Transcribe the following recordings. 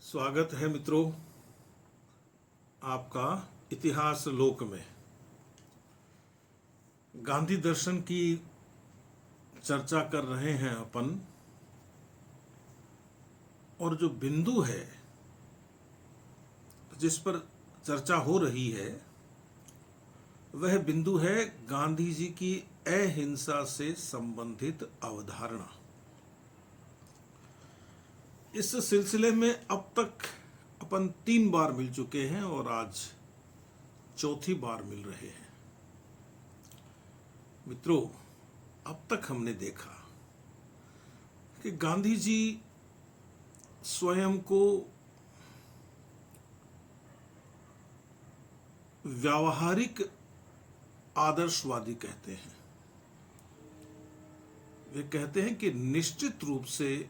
स्वागत है मित्रों आपका इतिहास लोक में। गांधी दर्शन की चर्चा कर रहे हैं अपन, और जो बिंदु है जिस पर चर्चा हो रही है वह बिंदु है गांधी जी की अहिंसा से संबंधित अवधारणा। इस सिलसिले में अब तक अपन 3 बार मिल चुके हैं और आज चौथी बार मिल रहे हैं। मित्रों, अब तक हमने देखा कि गांधी जी स्वयं को व्यावहारिक आदर्शवादी कहते हैं। वे कहते हैं कि निश्चित रूप से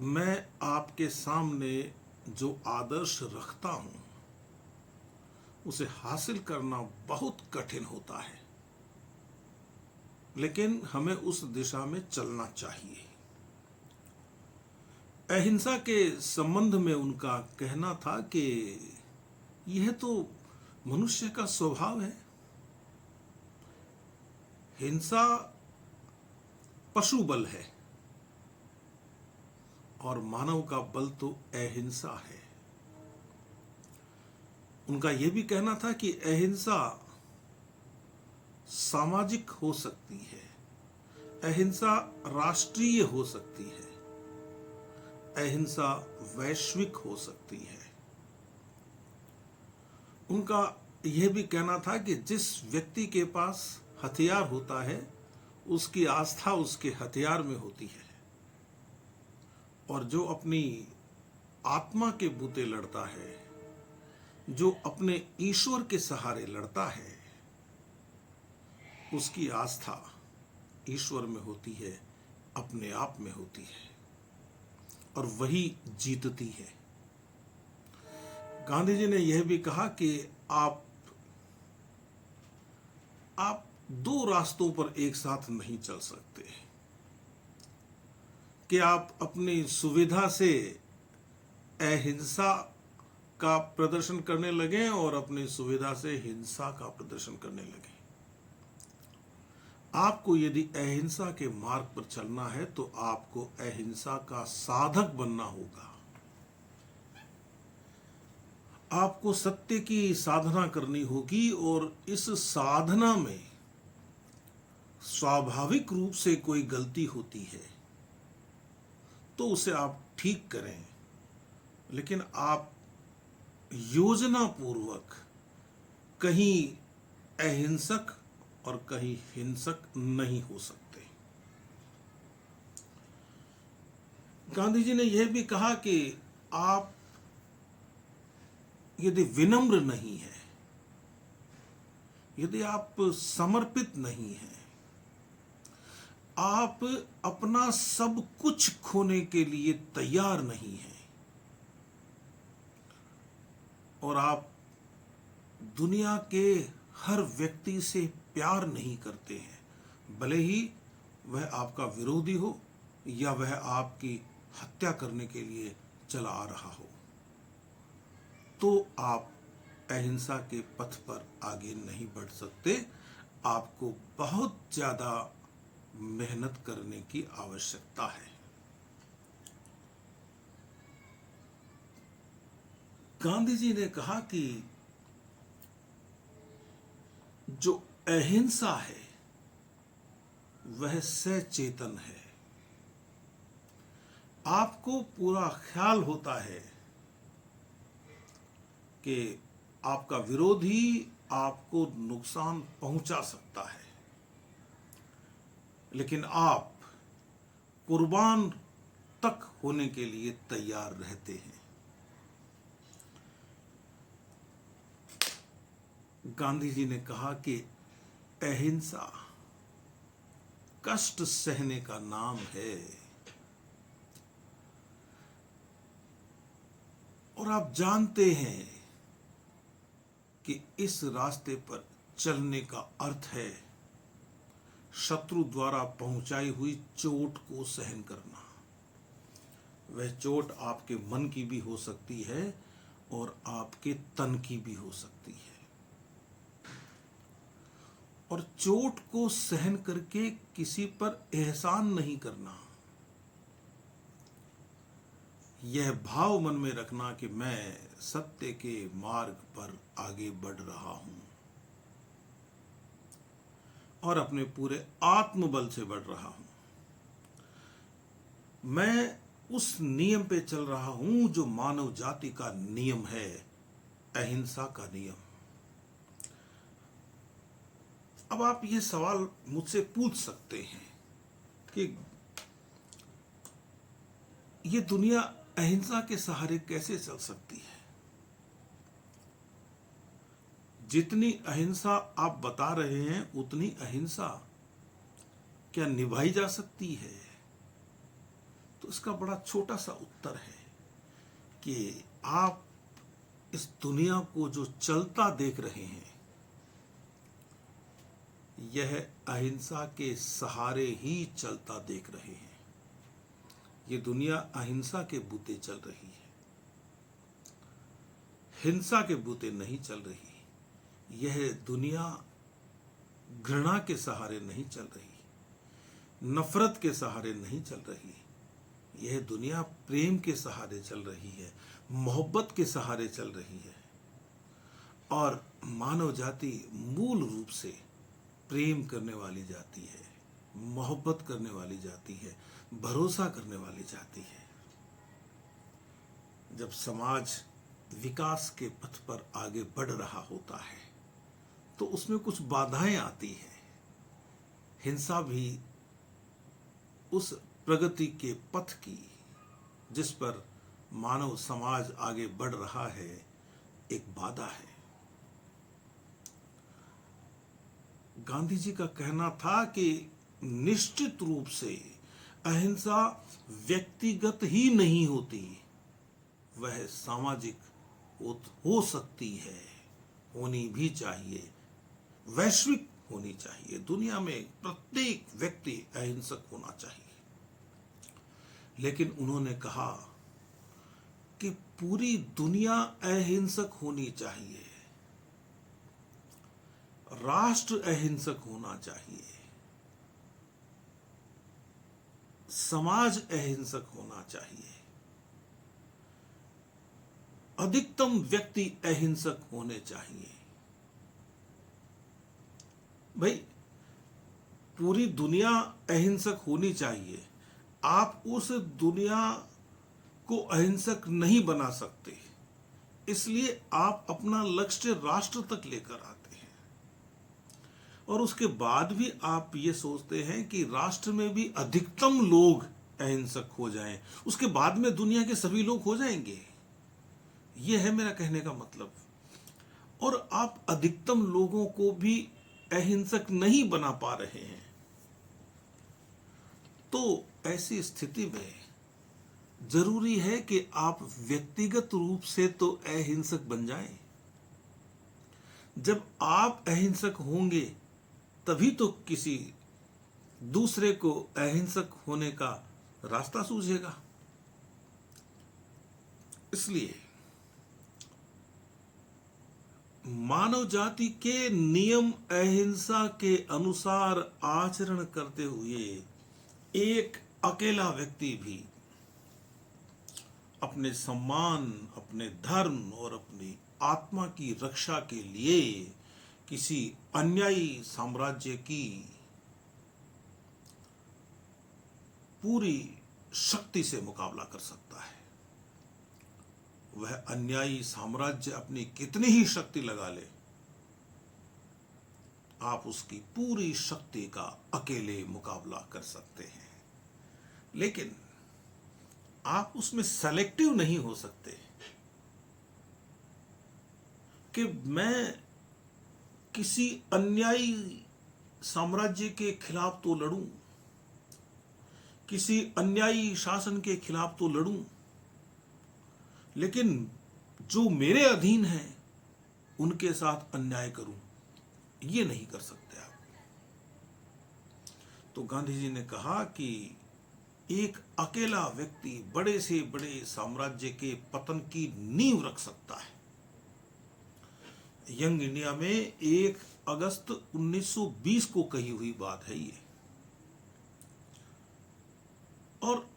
मैं आपके सामने जो आदर्श रखता हूं उसे हासिल करना बहुत कठिन होता है, लेकिन हमें उस दिशा में चलना चाहिए। अहिंसा के संबंध में उनका कहना था कि यह तो मनुष्य का स्वभाव है। हिंसा पशु बल है और मानव का बल तो अहिंसा है। उनका यह भी कहना था कि अहिंसा सामाजिक हो सकती है, अहिंसा राष्ट्रीय हो सकती है, अहिंसा वैश्विक हो सकती है। उनका यह भी कहना था कि जिस व्यक्ति के पास हथियार होता है उसकी आस्था उसके हथियार में होती है, और जो अपनी आत्मा के बूते लड़ता है, जो अपने ईश्वर के सहारे लड़ता है, उसकी आस्था ईश्वर में होती है, अपने आप में होती है, और वही जीतती है। गांधी जी ने यह भी कहा कि आप 2 रास्तों पर एक साथ नहीं चल सकते, कि आप अपनी सुविधा से अहिंसा का प्रदर्शन करने लगे और अपनी सुविधा से हिंसा का प्रदर्शन करने लगे। आपको यदि अहिंसा के मार्ग पर चलना है तो आपको अहिंसा का साधक बनना होगा। आपको सत्य की साधना करनी होगी, और इस साधना में स्वाभाविक रूप से कोई गलती होती है तो उसे आप ठीक करें, लेकिन आप योजना पूर्वक कहीं अहिंसक और कहीं हिंसक नहीं हो सकते। गांधी जी ने यह भी कहा कि आप यदि विनम्र नहीं है, यदि आप समर्पित नहीं हैं, आप अपना सब कुछ खोने के लिए तैयार नहीं हैं, और आप दुनिया के हर व्यक्ति से प्यार नहीं करते हैं, भले ही वह आपका विरोधी हो या वह आपकी हत्या करने के लिए चला आ रहा हो, तो आप अहिंसा के पथ पर आगे नहीं बढ़ सकते। आपको बहुत ज्यादा मेहनत करने की आवश्यकता है। गांधी जी ने कहा कि जो अहिंसा है वह सचेतन है। आपको पूरा ख्याल होता है कि आपका विरोधी आपको नुकसान पहुंचा सकता है, लेकिन आप कुर्बान तक होने के लिए तैयार रहते हैं। गांधी जी ने कहा कि अहिंसा कष्ट सहने का नाम है, और आप जानते हैं कि इस रास्ते पर चलने का अर्थ है शत्रु द्वारा पहुंचाई हुई चोट को सहन करना, वह चोट आपके मन की भी हो सकती है और आपके तन की भी हो सकती है। और चोट को सहन करके किसी पर एहसान नहीं करना, यह भाव मन में रखना कि मैं सत्य के मार्ग पर आगे बढ़ रहा हूं और अपने पूरे आत्मबल से बढ़ रहा हूं। मैं उस नियम पे चल रहा हूं जो मानव जाति का नियम है, अहिंसा का नियम। अब आप ये सवाल मुझसे पूछ सकते हैं कि ये दुनिया अहिंसा के सहारे कैसे चल सकती है? जितनी अहिंसा आप बता रहे हैं उतनी अहिंसा क्या निभाई जा सकती है? तो इसका बड़ा छोटा सा उत्तर है कि आप इस दुनिया को जो चलता देख रहे हैं, यह अहिंसा के सहारे ही चलता देख रहे हैं। ये दुनिया अहिंसा के बूते चल रही है, हिंसा के बूते नहीं चल रही। यह दुनिया घृणा के सहारे नहीं चल रही, नफरत के सहारे नहीं चल रही। यह दुनिया प्रेम के सहारे चल रही है, मोहब्बत के सहारे चल रही है। और मानव जाति मूल रूप से प्रेम करने वाली जाति है, मोहब्बत करने वाली जाति है, भरोसा करने वाली जाति है। जब समाज विकास के पथ पर आगे बढ़ रहा होता है तो उसमें कुछ बाधाएं आती हैं। हिंसा भी उस प्रगति के पथ की जिस पर मानव समाज आगे बढ़ रहा है एक बाधा है। गांधी जी का कहना था कि निश्चित रूप से अहिंसा व्यक्तिगत ही नहीं होती, वह सामाजिक हो सकती है, होनी भी चाहिए, वैश्विक होनी चाहिए। दुनिया में प्रत्येक व्यक्ति अहिंसक होना चाहिए। लेकिन उन्होंने कहा कि पूरी दुनिया अहिंसक होनी चाहिए, राष्ट्र अहिंसक होना चाहिए, समाज अहिंसक होना चाहिए, अधिकतम व्यक्ति अहिंसक होने चाहिए। भाई, पूरी दुनिया अहिंसक होनी चाहिए। आप उस दुनिया को अहिंसक नहीं बना सकते, इसलिए आप अपना लक्ष्य राष्ट्र तक लेकर आते हैं और उसके बाद भी आप ये सोचते हैं कि राष्ट्र में भी अधिकतम लोग अहिंसक हो जाएं, उसके बाद में दुनिया के सभी लोग हो जाएंगे। यह है मेरा कहने का मतलब। और आप अधिकतम लोगों को भी अहिंसक नहीं बना पा रहे हैं, तो ऐसी स्थिति में जरूरी है कि आप व्यक्तिगत रूप से तो अहिंसक बन जाएं। जब आप अहिंसक होंगे तभी तो किसी दूसरे को अहिंसक होने का रास्ता सूझेगा। इसलिए मानव जाति के नियम अहिंसा के अनुसार आचरण करते हुए एक अकेला व्यक्ति भी अपने सम्मान, अपने धर्म और अपनी आत्मा की रक्षा के लिए किसी अन्यायी साम्राज्य की पूरी शक्ति से मुकाबला कर सकता है। वह अन्यायी साम्राज्य अपनी कितनी ही शक्ति लगा ले, आप उसकी पूरी शक्ति का अकेले मुकाबला कर सकते हैं, लेकिन आप उसमें सेलेक्टिव नहीं हो सकते कि मैं किसी अन्यायी साम्राज्य के खिलाफ तो लड़ूं, किसी अन्यायी शासन के खिलाफ तो लड़ूं, लेकिन जो मेरे अधीन है उनके साथ अन्याय करूं, ये नहीं कर सकते आप। तो गांधी जी ने कहा कि एक अकेला व्यक्ति बड़े से बड़े साम्राज्य के पतन की नींव रख सकता है। यंग इंडिया में 1 अगस्त 1920 को कही हुई बात है ये। और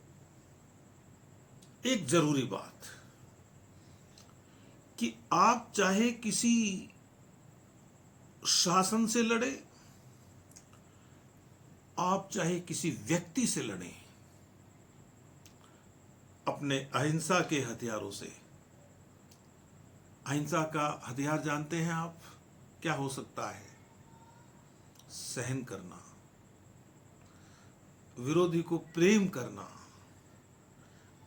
एक जरूरी बात कि आप चाहे किसी शासन से लड़े, आप चाहे किसी व्यक्ति से लड़े, अपने अहिंसा के हथियारों से। अहिंसा का हथियार जानते हैं आप क्या हो सकता है? सहन करना, विरोधी को प्रेम करना,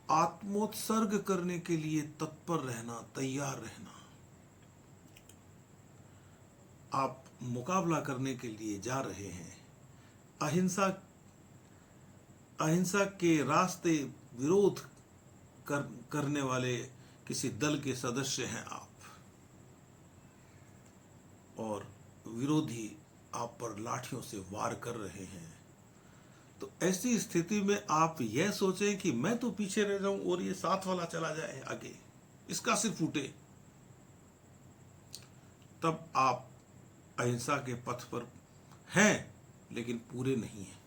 आत्मोत्सर्ग करने के लिए तत्पर रहना, तैयार रहना। आप मुकाबला करने के लिए जा रहे हैं, अहिंसा के रास्ते विरोध करने वाले किसी दल के सदस्य हैं आप, और विरोधी आप पर लाठियों से वार कर रहे हैं। तो ऐसी स्थिति में आप यह सोचें कि मैं तो पीछे रह जाऊं और ये साथ वाला चला जाए आगे, इसका सिर फूटे, तब आप अहिंसा के पथ पर हैं लेकिन पूरे नहीं हैं।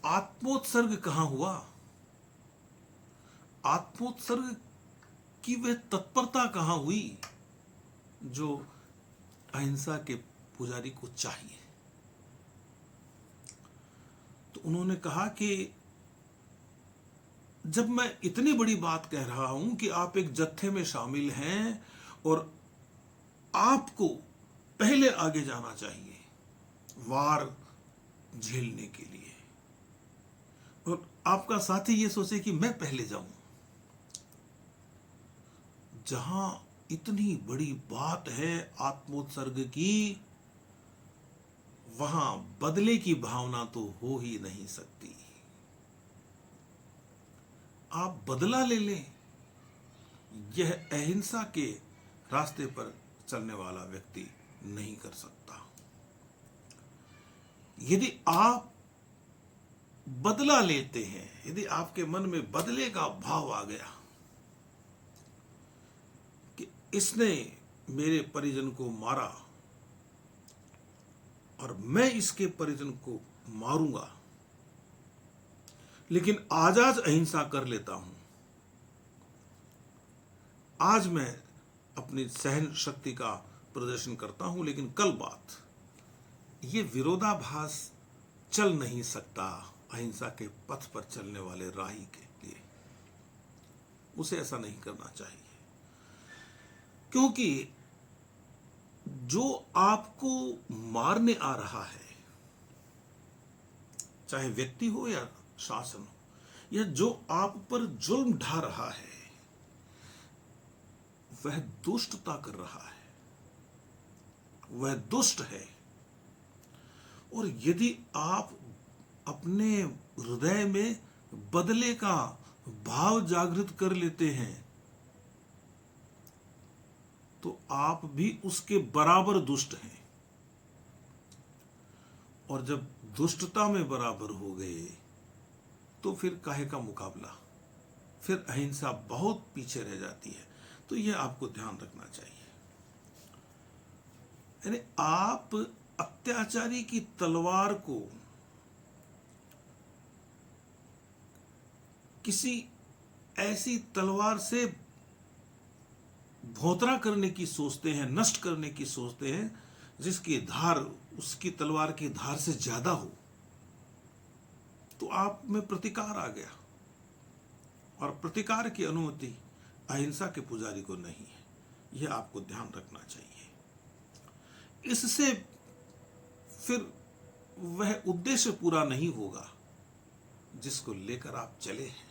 आत्मोत्सर्ग कहां हुआ? आत्मोत्सर्ग की वह तत्परता कहां हुई जो अहिंसा के पुजारी को चाहिए? तो उन्होंने कहा कि जब मैं इतनी बड़ी बात कह रहा हूं कि आप एक जत्थे में शामिल हैं और आपको पहले आगे जाना चाहिए वार झेलने के लिए, और आपका साथी ये सोचे कि मैं पहले जाऊं, जहां इतनी बड़ी बात है आत्मोत्सर्ग की, वहां बदले की भावना तो हो ही नहीं सकती। आप बदला ले लें, यह अहिंसा के रास्ते पर चलने वाला व्यक्ति नहीं कर सकता। यदि आप बदला लेते हैं, यदि आपके मन में बदले का भाव आ गया कि इसने मेरे परिजन को मारा और मैं इसके परिजन को मारूंगा, लेकिन आज अहिंसा कर लेता हूं, आज मैं अपनी सहन शक्ति का प्रदर्शन करता हूं, लेकिन कल बात, ये विरोधाभास चल नहीं सकता अहिंसा के पथ पर चलने वाले राही के लिए। उसे ऐसा नहीं करना चाहिए, क्योंकि जो आपको मारने आ रहा है, चाहे व्यक्ति हो या शासन हो, या जो आप पर जुल्म ढा रहा है, वह दुष्टता कर रहा है, वह दुष्ट है। और यदि आप अपने हृदय में बदले का भाव जागृत कर लेते हैं, तो आप भी उसके बराबर दुष्ट हैं। और जब दुष्टता में बराबर हो गए, तो फिर काहे का मुकाबला, फिर अहिंसा बहुत पीछे रह जाती है। तो यह आपको ध्यान रखना चाहिए। यानी आप अत्याचारी की तलवार को किसी ऐसी तलवार से भोतरा करने की सोचते हैं, नष्ट करने की सोचते हैं, जिसकी धार उसकी तलवार की धार से ज्यादा हो, तो आप में प्रतिकार आ गया। और प्रतिकार की अनुमति अहिंसा के पुजारी को नहीं है। यह आपको ध्यान रखना चाहिए। इससे फिर वह उद्देश्य पूरा नहीं होगा जिसको लेकर आप चले हैं।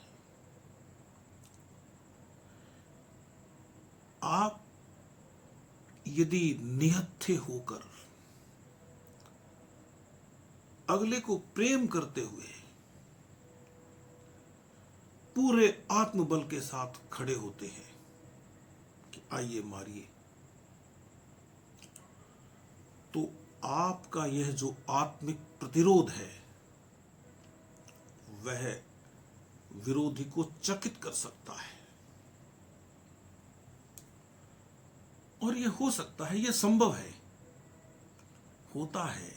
आप यदि निहत्थे होकर अगले को प्रेम करते हुए पूरे आत्मबल के साथ खड़े होते हैं कि आइए मारिए, तो आपका यह जो आत्मिक प्रतिरोध है वह विरोधी को चकित कर सकता है। और यह हो सकता है, यह संभव है, होता है।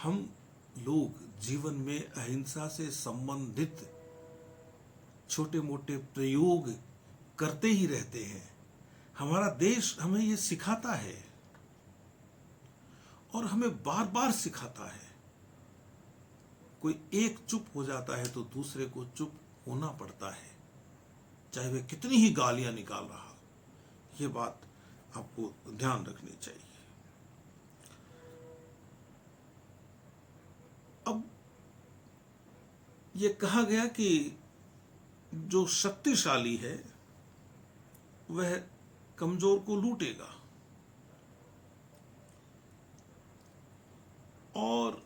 हम लोग जीवन में अहिंसा से संबंधित छोटे मोटे प्रयोग करते ही रहते हैं। हमारा देश हमें यह सिखाता है और हमें बार बार सिखाता है। कोई एक चुप हो जाता है तो दूसरे को चुप होना पड़ता है, चाहे वह कितनी ही गालियां निकाल रहा हो। यह बात आपको ध्यान रखनी चाहिए। अब यह कहा गया कि जो शक्तिशाली है वह कमजोर को लूटेगा, और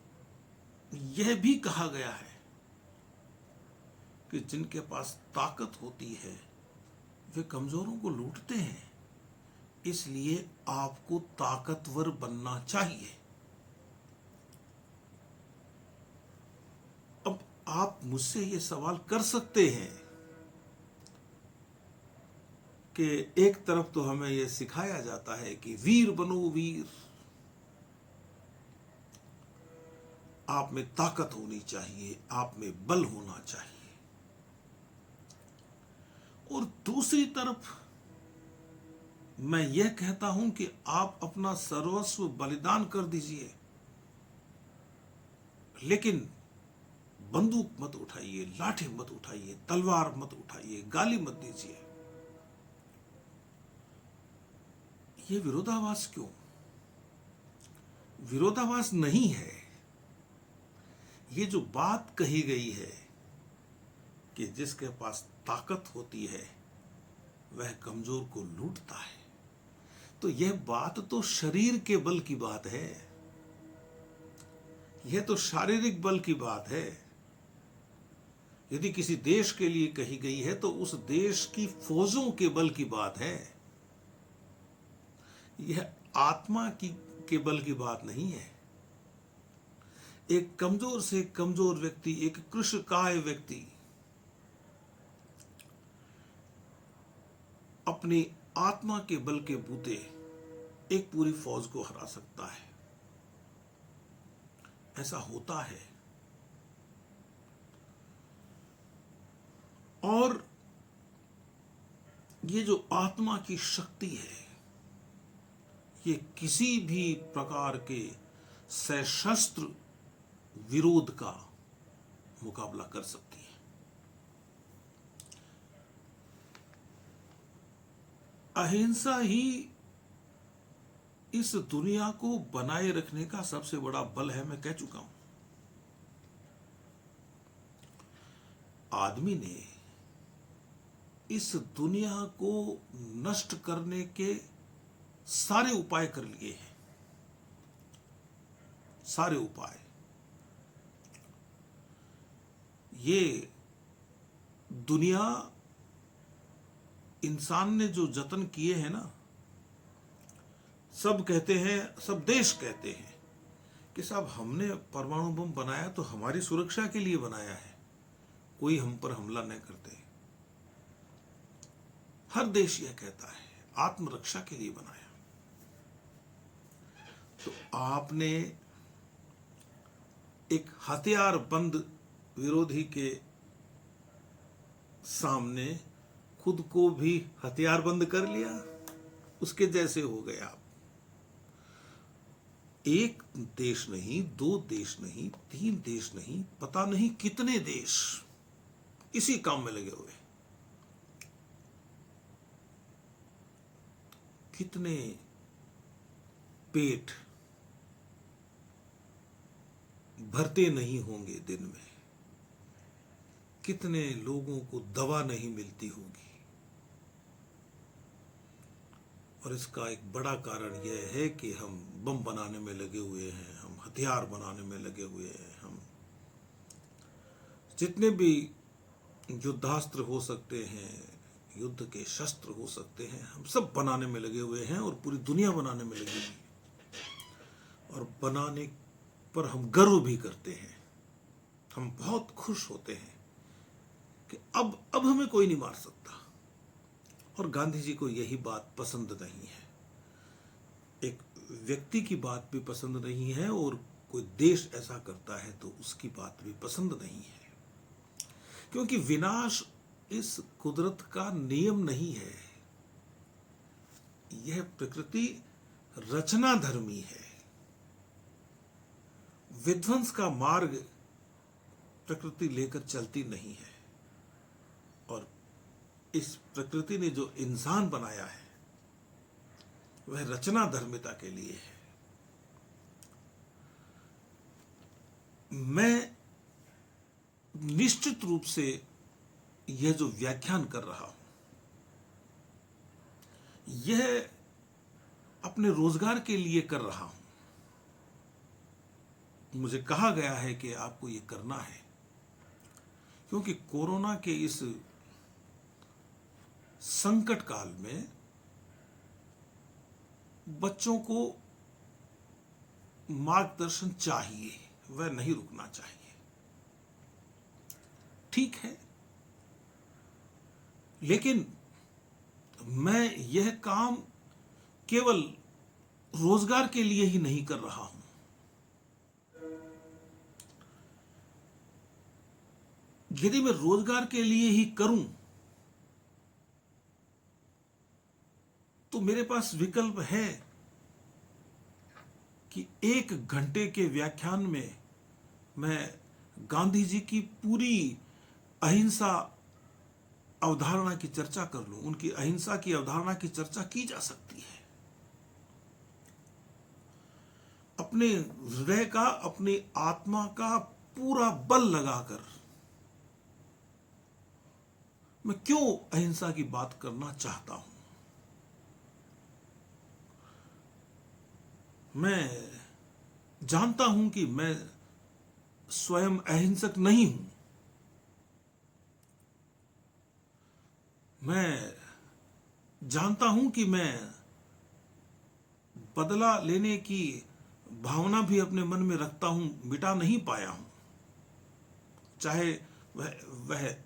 यह भी कहा गया है कि जिनके पास ताकत होती है वे कमजोरों को लूटते हैं। इसलिए आपको ताकतवर बनना चाहिए। अब आप मुझसे ये सवाल कर सकते हैं कि एक तरफ तो हमें यह सिखाया जाता है कि वीर बनो वीर, आप में ताकत होनी चाहिए, आप में बल होना चाहिए, और दूसरी तरफ मैं यह कहता हूं कि आप अपना सर्वस्व बलिदान कर दीजिए, लेकिन बंदूक मत उठाइए, लाठी मत उठाइए, तलवार मत उठाइए, गाली मत दीजिए। यह विरोधाभास क्यों? विरोधाभास नहीं है। ये जो बात कही गई है कि जिसके पास ताकत होती है वह कमजोर को लूटता है, तो यह बात तो शरीर के बल की बात है, यह तो शारीरिक बल की बात है। यदि किसी देश के लिए कही गई है तो उस देश की फौजों के बल की बात है। यह आत्मा के बल की बात नहीं है। एक कमजोर से कमजोर व्यक्ति, एक कृशकाय व्यक्ति अपनी आत्मा के बल के बूते एक पूरी फौज को हरा सकता है। ऐसा होता है। और ये जो आत्मा की शक्ति है, ये किसी भी प्रकार के सशस्त्र विरोध का मुकाबला कर सकती है। अहिंसा ही इस दुनिया को बनाए रखने का सबसे बड़ा बल है, मैं कह चुका हूं। आदमी ने इस दुनिया को नष्ट करने के सारे उपाय कर लिए हैं, सारे उपाय। ये दुनिया, इंसान ने जो जतन किए हैं ना, सब कहते हैं, सब देश कहते हैं कि साहब हमने परमाणु बम बनाया तो हमारी सुरक्षा के लिए बनाया है, कोई हम पर हमला नहीं करते। हर देश यह कहता है आत्मरक्षा के लिए बनाया। तो आपने एक हथियार बंद विरोधी के सामने खुद को भी हथियार बंद कर लिया, उसके जैसे हो गए आप। एक देश नहीं, दो देश नहीं, तीन देश नहीं, पता नहीं कितने देश इसी काम में लगे हुए। कितने पेट भरते नहीं होंगे दिन में, कितने लोगों को दवा नहीं मिलती होगी। और इसका एक बड़ा कारण यह है कि हम बम बनाने में लगे हुए हैं, हम हथियार बनाने में लगे हुए हैं, हम जितने भी युद्धास्त्र हो सकते हैं, युद्ध के शस्त्र हो सकते हैं, हम सब बनाने में लगे हुए हैं और पूरी दुनिया बनाने में लगी हुई है। और बनाने पर हम गर्व भी करते हैं। हम बहुत खुश होते हैं कि अब हमें कोई नहीं मार सकता। और गांधी जी को यही बात पसंद नहीं है। एक व्यक्ति की बात भी पसंद नहीं है, और कोई देश ऐसा करता है तो उसकी बात भी पसंद नहीं है, क्योंकि विनाश इस कुदरत का नियम नहीं है। यह प्रकृति रचना धर्मी है। विध्वंस का मार्ग प्रकृति लेकर चलती नहीं है, और इस प्रकृति ने जो इंसान बनाया है वह रचना धर्मिता के लिए है। मैं निश्चित रूप से यह जो व्याख्यान कर रहा हूं, यह अपने रोजगार के लिए कर रहा हूं। मुझे कहा गया है कि आपको यह करना है, क्योंकि कोरोना के इस संकट काल में बच्चों को मार्गदर्शन चाहिए, वह नहीं रुकना चाहिए। ठीक है, लेकिन मैं यह काम केवल रोजगार के लिए ही नहीं कर रहा हूं। यदि मैं रोजगार के लिए ही करूं तो मेरे पास विकल्प है कि 1 घंटे के व्याख्यान में मैं गांधी जी की पूरी अहिंसा अवधारणा की चर्चा कर लूं। उनकी अहिंसा की अवधारणा की चर्चा की जा सकती है। अपने हृदय का, अपनी आत्मा का पूरा बल लगाकर मैं क्यों अहिंसा की बात करना चाहता हूं। मैं जानता हूं कि मैं स्वयं अहिंसक नहीं हूं। मैं जानता हूं कि मैं बदला लेने की भावना भी अपने मन में रखता हूं, मिटा नहीं पाया हूं। चाहे वह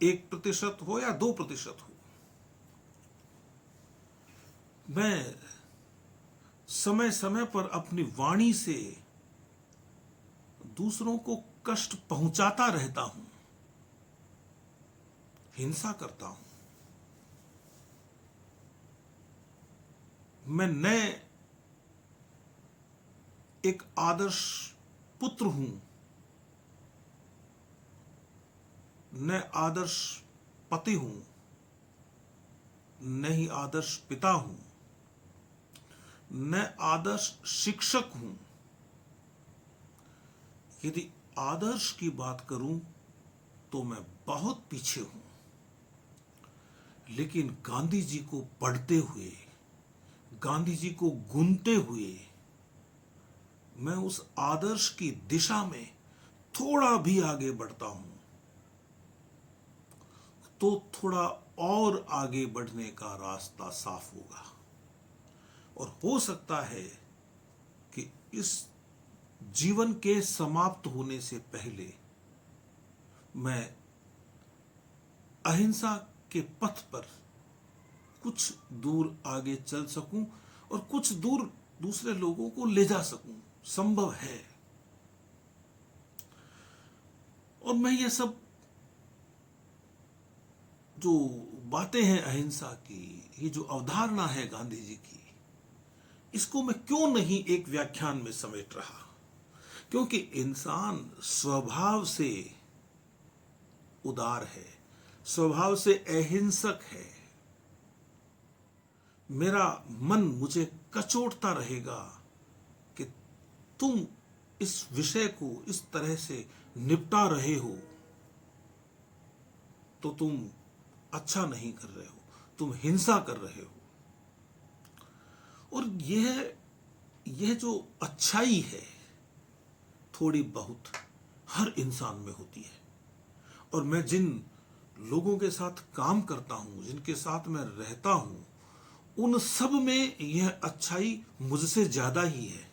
1% हो या 2% हो। मैं समय समय पर अपनी वाणी से दूसरों को कष्ट पहुंचाता रहता हूं, हिंसा करता हूं। मैं नए एक आदर्श पुत्र हूं, न आदर्श पति हूं, न ही आदर्श पिता हूं, न आदर्श शिक्षक हूं। यदि आदर्श की बात करूं तो मैं बहुत पीछे हूं। लेकिन गांधी जी को पढ़ते हुए, गांधी जी को गुनते हुए मैं उस आदर्श की दिशा में थोड़ा भी आगे बढ़ता हूं, तो थोड़ा और आगे बढ़ने का रास्ता साफ होगा। और हो सकता है कि इस जीवन के समाप्त होने से पहले मैं अहिंसा के पथ पर कुछ दूर आगे चल सकूं और कुछ दूर दूसरे लोगों को ले जा सकूं। संभव है। और मैं ये सब जो बातें हैं अहिंसा की, ये जो अवधारणा है गांधी जी की, इसको मैं क्यों नहीं एक व्याख्यान में समेट रहा। क्योंकि इंसान स्वभाव से उदार है, स्वभाव से अहिंसक है। मेरा मन मुझे कचोटता रहेगा कि तुम इस विषय को इस तरह से निपटा रहे हो तो तुम अच्छा नहीं कर रहे हो, तुम हिंसा कर रहे हो। और यह जो अच्छाई है थोड़ी बहुत हर इंसान में होती है। और मैं जिन लोगों के साथ काम करता हूं, जिनके साथ मैं रहता हूं, उन सब में यह अच्छाई मुझसे ज्यादा ही है।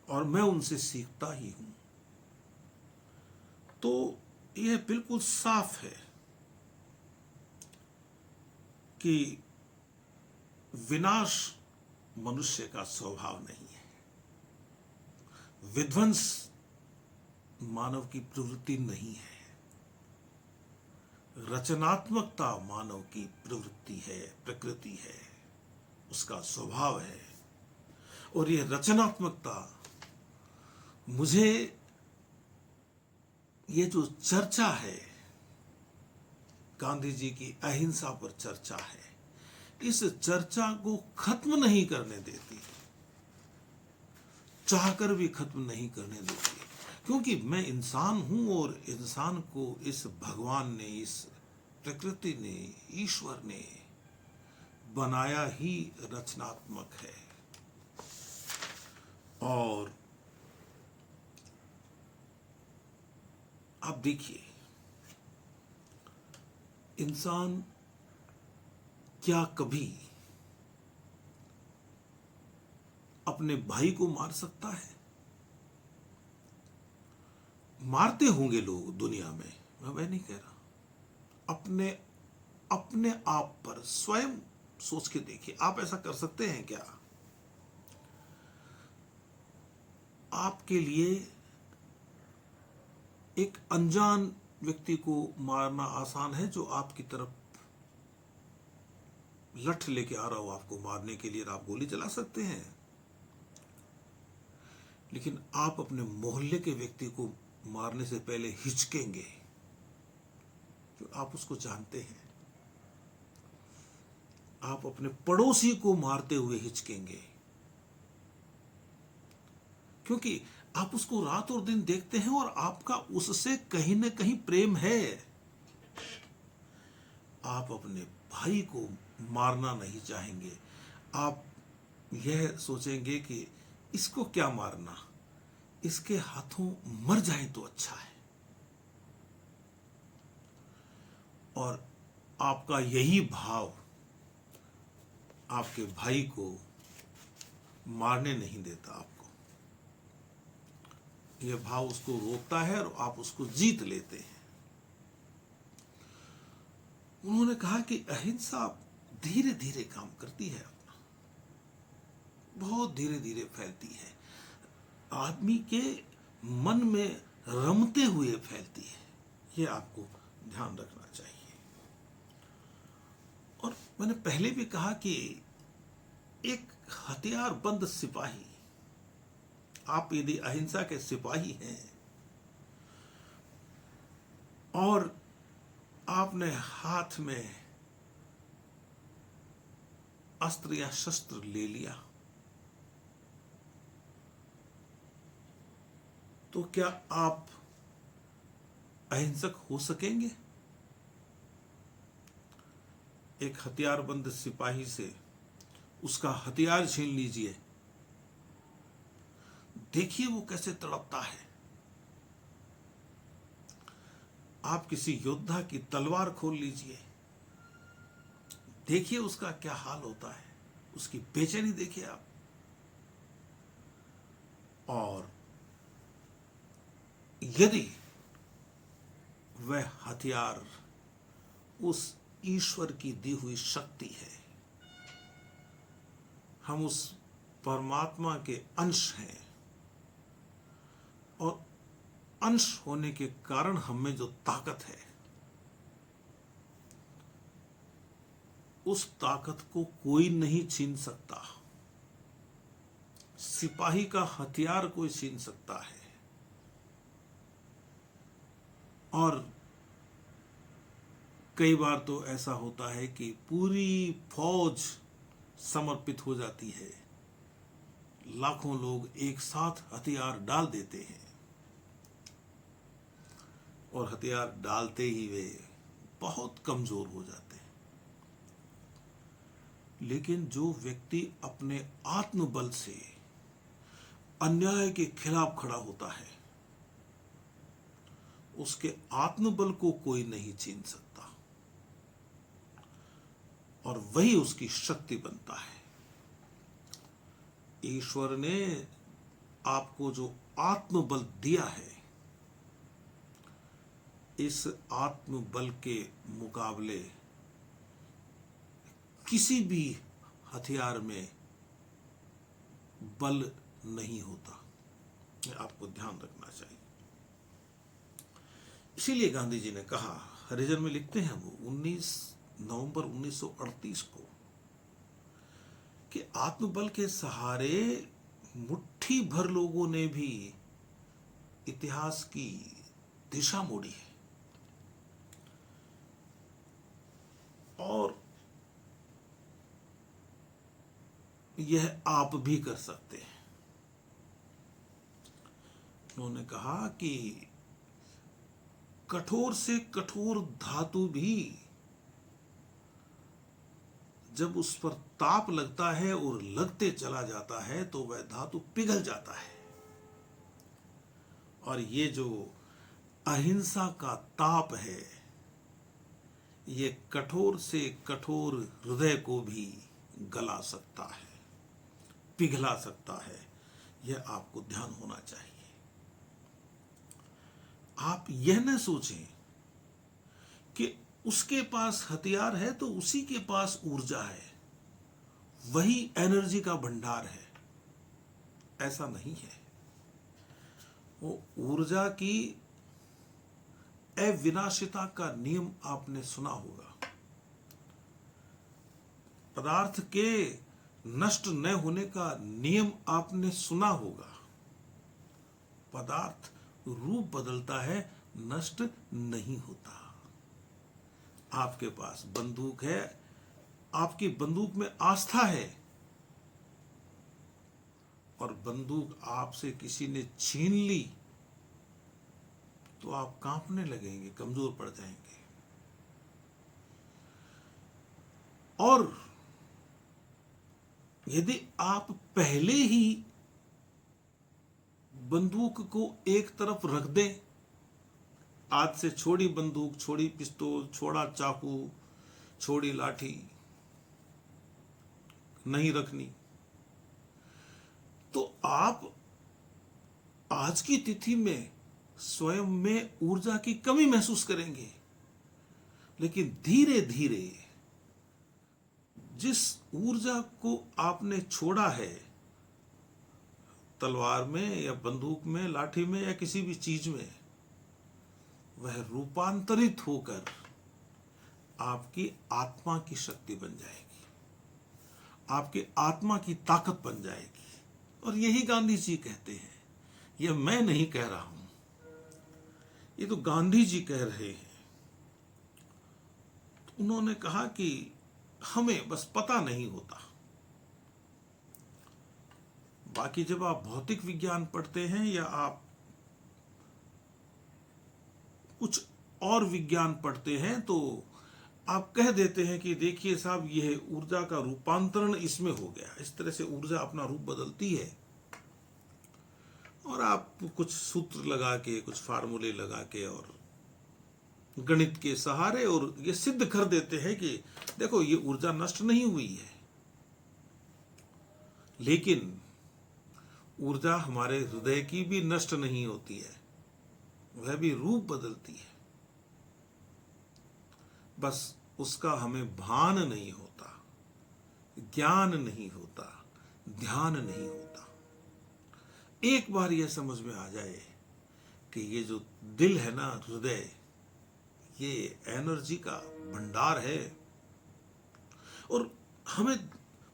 और मैं उनसे सीखता ही हूं। तो यह बिल्कुल साफ है कि विनाश मनुष्य का स्वभाव नहीं है, विध्वंस मानव की प्रवृत्ति नहीं है, रचनात्मकता मानव की प्रवृत्ति है, प्रकृति है, उसका स्वभाव है। और यह रचनात्मकता मुझे, ये जो चर्चा है गांधी जी की अहिंसा पर चर्चा है, इस चर्चा को खत्म नहीं करने देती, चाहकर भी खत्म नहीं करने देती, क्योंकि मैं इंसान हूं और इंसान को इस भगवान ने, इस प्रकृति ने, ईश्वर ने बनाया ही रचनात्मक है। और आप देखिए, इंसान क्या कभी अपने भाई को मार सकता है? मारते होंगे लोग दुनिया में, मैं नहीं कह रहा। अपने अपने आप पर स्वयं सोच के देखिए, आप ऐसा कर सकते हैं क्या? आपके लिए एक अनजान व्यक्ति को मारना आसान है, जो आपकी तरफ लठ लेके आ रहा हो आपको मारने के लिए, आप गोली चला सकते हैं। लेकिन आप अपने मोहल्ले के व्यक्ति को मारने से पहले हिचकेंगे, जो आप उसको जानते हैं। आप अपने पड़ोसी को मारते हुए हिचकेंगे, क्योंकि आप उसको रात और दिन देखते हैं और आपका उससे कहीं ना कहीं प्रेम है। आप अपने भाई को मारना नहीं चाहेंगे, आप यह सोचेंगे कि इसको क्या मारना, इसके हाथों मर जाए तो अच्छा है। और आपका यही भाव आपके भाई को मारने नहीं देता, आपको यह भाव उसको रोकता है और आप उसको जीत लेते हैं। उन्होंने कहा कि अहिंसा धीरे धीरे काम करती है, अपना बहुत धीरे धीरे फैलती है, आदमी के मन में रमते हुए फैलती है। यह आपको ध्यान रखना चाहिए। और मैंने पहले भी कहा कि एक हथियारबंद सिपाही, आप यदि अहिंसा के सिपाही हैं और आपने हाथ में अस्त्र या शस्त्र ले लिया, तो क्या आप अहिंसक हो सकेंगे? एक हथियारबंद सिपाही से उसका हथियार छीन लीजिए, देखिए वो कैसे तड़पता है। आप किसी योद्धा की तलवार खोल लीजिए, देखिए उसका क्या हाल होता है, उसकी बेचैनी देखिए आप। और यदि वह हथियार उस ईश्वर की दी हुई शक्ति है, हम उस परमात्मा के अंश हैं, और अंश होने के कारण हम में जो ताकत है, उस ताकत को कोई नहीं छीन सकता। सिपाही का हथियार कोई छीन सकता है, और कई बार तो ऐसा होता है कि पूरी फौज समर्पित हो जाती है, लाखों लोग एक साथ हथियार डाल देते हैं, और हथियार डालते ही वे बहुत कमजोर हो जाते हैं। लेकिन जो व्यक्ति अपने आत्मबल से अन्याय के खिलाफ खड़ा होता है, उसके आत्मबल को कोई नहीं छीन सकता, और वही उसकी शक्ति बनता है। ईश्वर ने आपको जो आत्मबल दिया है, इस आत्मबल के मुकाबले किसी भी हथियार में बल नहीं होता। आपको ध्यान रखना चाहिए। इसीलिए गांधी जी ने कहा, हरिजन में लिखते हैं वो 19 नवंबर 1938 को, कि आत्मबल के सहारे मुट्ठी भर लोगों ने भी इतिहास की दिशा मोड़ी है, और यह आप भी कर सकते हैं। उन्होंने कहा कि कठोर से कठोर धातु भी जब उस पर ताप लगता है और लगते चला जाता है तो वह धातु पिघल जाता है। और ये जो अहिंसा का ताप है, ये कठोर से कठोर हृदय को भी गला सकता है, पिघला सकता है। यह आपको ध्यान होना चाहिए। आप यह न सोचें कि उसके पास हथियार है तो उसी के पास ऊर्जा है, वही एनर्जी का भंडार है। ऐसा नहीं है। वो ऊर्जा की अविनाशिता का नियम आपने सुना होगा। पदार्थ के नष्ट न होने का नियम आपने सुना होगा। पदार्थ रूप बदलता है, नष्ट नहीं होता। आपके पास बंदूक है, आपकी बंदूक में आस्था है, और बंदूक आपसे किसी ने छीन ली तो आप कांपने लगेंगे, कमजोर पड़ जाएंगे। और यदि आप पहले ही बंदूक को एक तरफ रख दें, आज से छोड़ी बंदूक, छोड़ी पिस्तौल, छोड़ा चाकू, छोड़ी लाठी, नहीं रखनी, तो आप आज की तिथि में स्वयं में ऊर्जा की कमी महसूस करेंगे। लेकिन धीरे धीरे जिस ऊर्जा को आपने छोड़ा है, तलवार में या बंदूक में, लाठी में या किसी भी चीज में, वह रूपांतरित होकर आपकी आत्मा की शक्ति बन जाएगी, आपकी आत्मा की ताकत बन जाएगी। और यही गांधी जी कहते हैं, यह मैं नहीं कह रहा हूं, ये तो गांधी जी कह रहे हैं। तो उन्होंने कहा कि हमें बस पता नहीं होता। बाकी जब आप भौतिक विज्ञान पढ़ते हैं या आप कुछ और विज्ञान पढ़ते हैं, तो आप कह देते हैं कि देखिए साहब, यह ऊर्जा का रूपांतरण इसमें हो गया, इस तरह से ऊर्जा अपना रूप बदलती है। और आप कुछ सूत्र लगा के, कुछ फार्मूले लगा के और गणित के सहारे और ये सिद्ध कर देते हैं कि देखो ये ऊर्जा नष्ट नहीं हुई है। लेकिन ऊर्जा हमारे हृदय की भी नष्ट नहीं होती है, वह भी रूप बदलती है। बस उसका हमें भान नहीं होता, ज्ञान नहीं होता, ध्यान नहीं होता। एक बार यह समझ में आ जाए कि ये जो दिल है ना, हृदय, ये एनर्जी का भंडार है। और हमें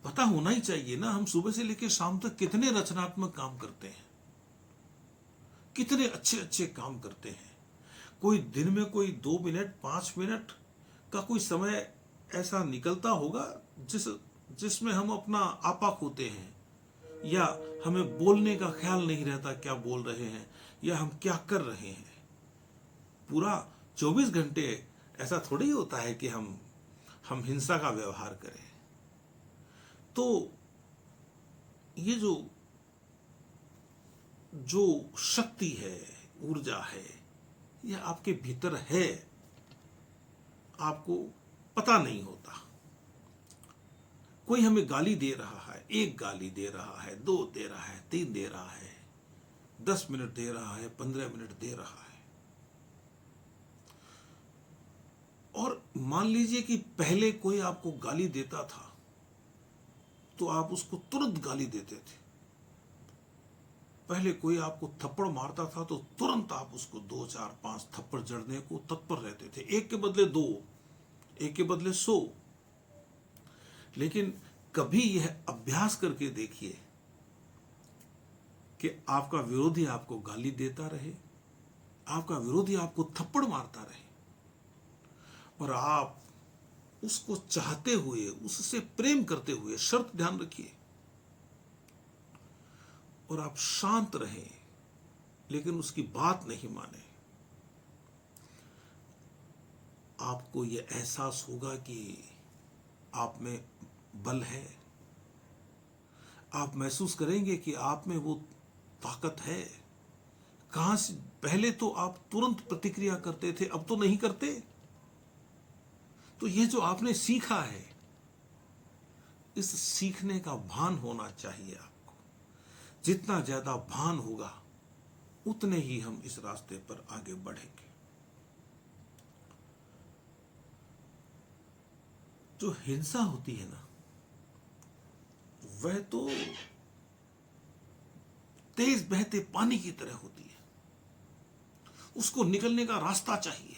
पता होना ही चाहिए ना, हम सुबह से लेकर शाम तक कितने रचनात्मक काम करते हैं, कितने अच्छे अच्छे काम करते हैं। कोई दिन में कोई 2 मिनट 5 मिनट का कोई समय ऐसा निकलता होगा जिसमें हम अपना आपा खोते हैं, या हमें बोलने का ख्याल नहीं रहता क्या बोल रहे हैं या हम क्या कर रहे हैं। पूरा 24 घंटे ऐसा थोड़ी होता है कि हम हिंसा का व्यवहार करें। तो ये जो शक्ति है, ऊर्जा है, यह आपके भीतर है, आपको पता नहीं होता। कोई हमें गाली दे रहा है, 1 गाली दे रहा है, 2 दे रहा है, 3 दे रहा है, 10 मिनट दे रहा है, 15 मिनट दे रहा है। और मान लीजिए कि पहले कोई आपको गाली देता था तो आप उसको तुरंत गाली देते थे। पहले कोई आपको थप्पड़ मारता था तो तुरंत आप उसको 2, 4, 5 थप्पड़ जड़ने को तत्पर रहते थे, एक के बदले 2, एक के बदले 100। लेकिन कभी यह अभ्यास करके देखिए कि आपका विरोधी आपको गाली देता रहे, आपका विरोधी आपको थप्पड़ मारता रहे, और आप उसको चाहते हुए, उससे प्रेम करते हुए, शर्त ध्यान रखिए, और आप शांत रहें लेकिन उसकी बात नहीं माने, आपको यह एहसास होगा कि आप में बल है। आप महसूस करेंगे कि आप में वो ताकत है। कहां से? पहले तो आप तुरंत प्रतिक्रिया करते थे, अब तो नहीं करते। तो ये जो आपने सीखा है, इस सीखने का भान होना चाहिए आपको। जितना ज्यादा भान होगा उतने ही हम इस रास्ते पर आगे बढ़ेंगे। जो हिंसा होती है ना, वह तो तेज बहते पानी की तरह होती है। उसको निकलने का रास्ता चाहिए।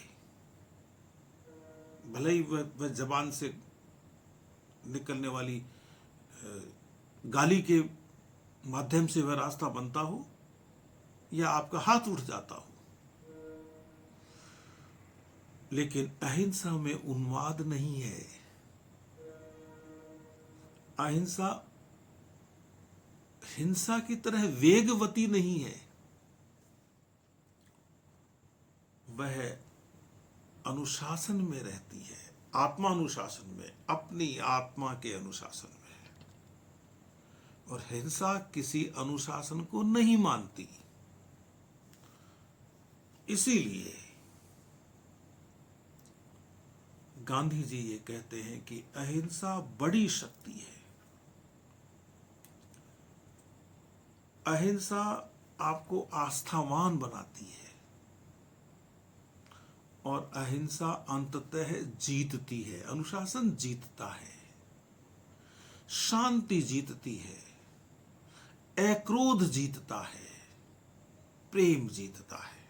भले ही वह जबान से निकलने वाली गाली के माध्यम से वह रास्ता बनता हो, या आपका हाथ उठ जाता हो। लेकिन अहिंसा में उन्माद नहीं है। अहिंसा हिंसा की तरह वेगवती नहीं है। वह अनुशासन में रहती है, आत्मानुशासन में, अपनी आत्मा के अनुशासन में। और हिंसा किसी अनुशासन को नहीं मानती। इसीलिए गांधी जी ये कहते हैं कि अहिंसा बड़ी शक्ति है। अहिंसा आपको आस्थावान बनाती है, और अहिंसा अंततः जीतती है। अनुशासन जीतता है, शांति जीतती है, अक्रोध जीतता है, प्रेम जीतता है।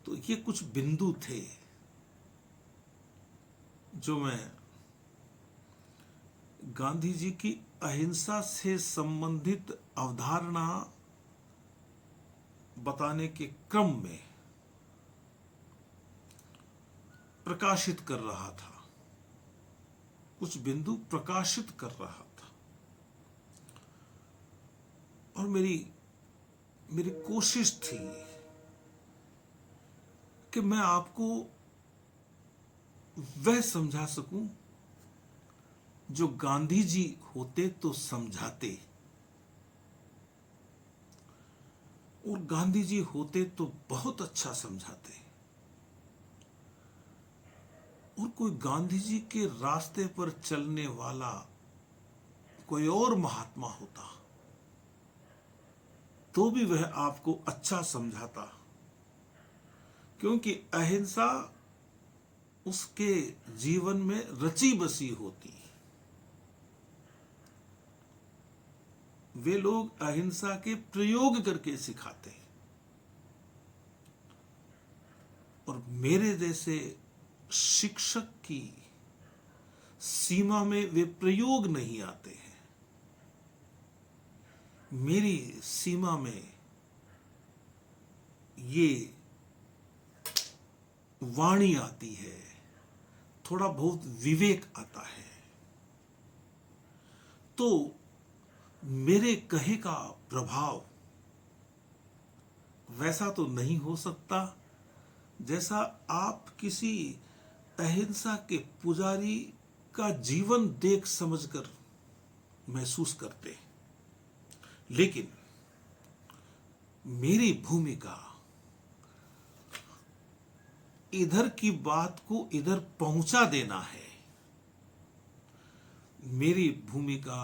तो ये कुछ बिंदु थे जो मैं गांधी जी की अहिंसा से संबंधित अवधारणा बताने के क्रम में प्रकाशित कर रहा था, कुछ बिंदु प्रकाशित कर रहा था। और मेरी कोशिश थी कि मैं आपको वह समझा सकूं जो गांधी जी होते तो समझाते, और गांधी जी होते तो बहुत अच्छा समझाते। और कोई गांधी जी के रास्ते पर चलने वाला कोई और महात्मा होता तो भी वह आपको अच्छा समझाता, क्योंकि अहिंसा उसके जीवन में रची बसी होती। वे लोग अहिंसा के प्रयोग करके सिखाते, और मेरे जैसे शिक्षक की सीमा में वे प्रयोग नहीं आते हैं। मेरी सीमा में ये वाणी आती है, थोड़ा बहुत विवेक आता है। तो मेरे कहे का प्रभाव वैसा तो नहीं हो सकता जैसा आप किसी अहिंसा के पुजारी का जीवन देख समझकर महसूस करते हैं। लेकिन मेरी भूमिका इधर की बात को इधर पहुंचा देना है। मेरी भूमिका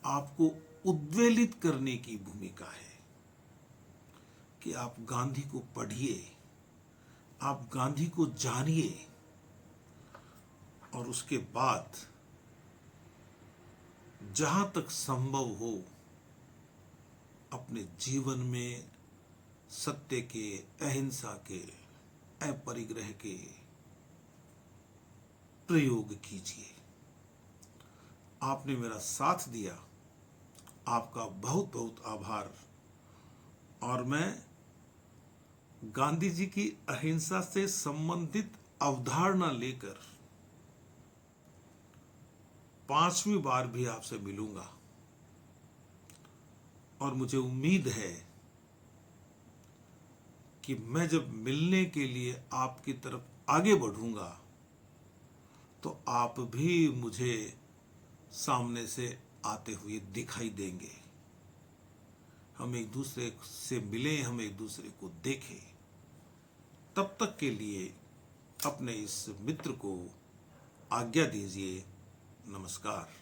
आपको उद्वेलित करने की भूमिका है कि आप गांधी को पढ़िए, आप गांधी को जानिए और उसके बाद जहां तक संभव हो अपने जीवन में सत्य के, अहिंसा के, अपरिग्रह के प्रयोग कीजिए। आपने मेरा साथ दिया, आपका बहुत बहुत आभार। और मैं गांधी जी की अहिंसा से संबंधित अवधारणा लेकर 5वीं बार भी आपसे मिलूंगा और मुझे उम्मीद है कि मैं जब मिलने के लिए आपकी तरफ आगे बढ़ूंगा तो आप भी मुझे सामने से आते हुए दिखाई देंगे। हम एक दूसरे से मिलें, हम एक दूसरे को देखें। तब तक के लिए अपने इस मित्र को आज्ञा दीजिए। नमस्कार।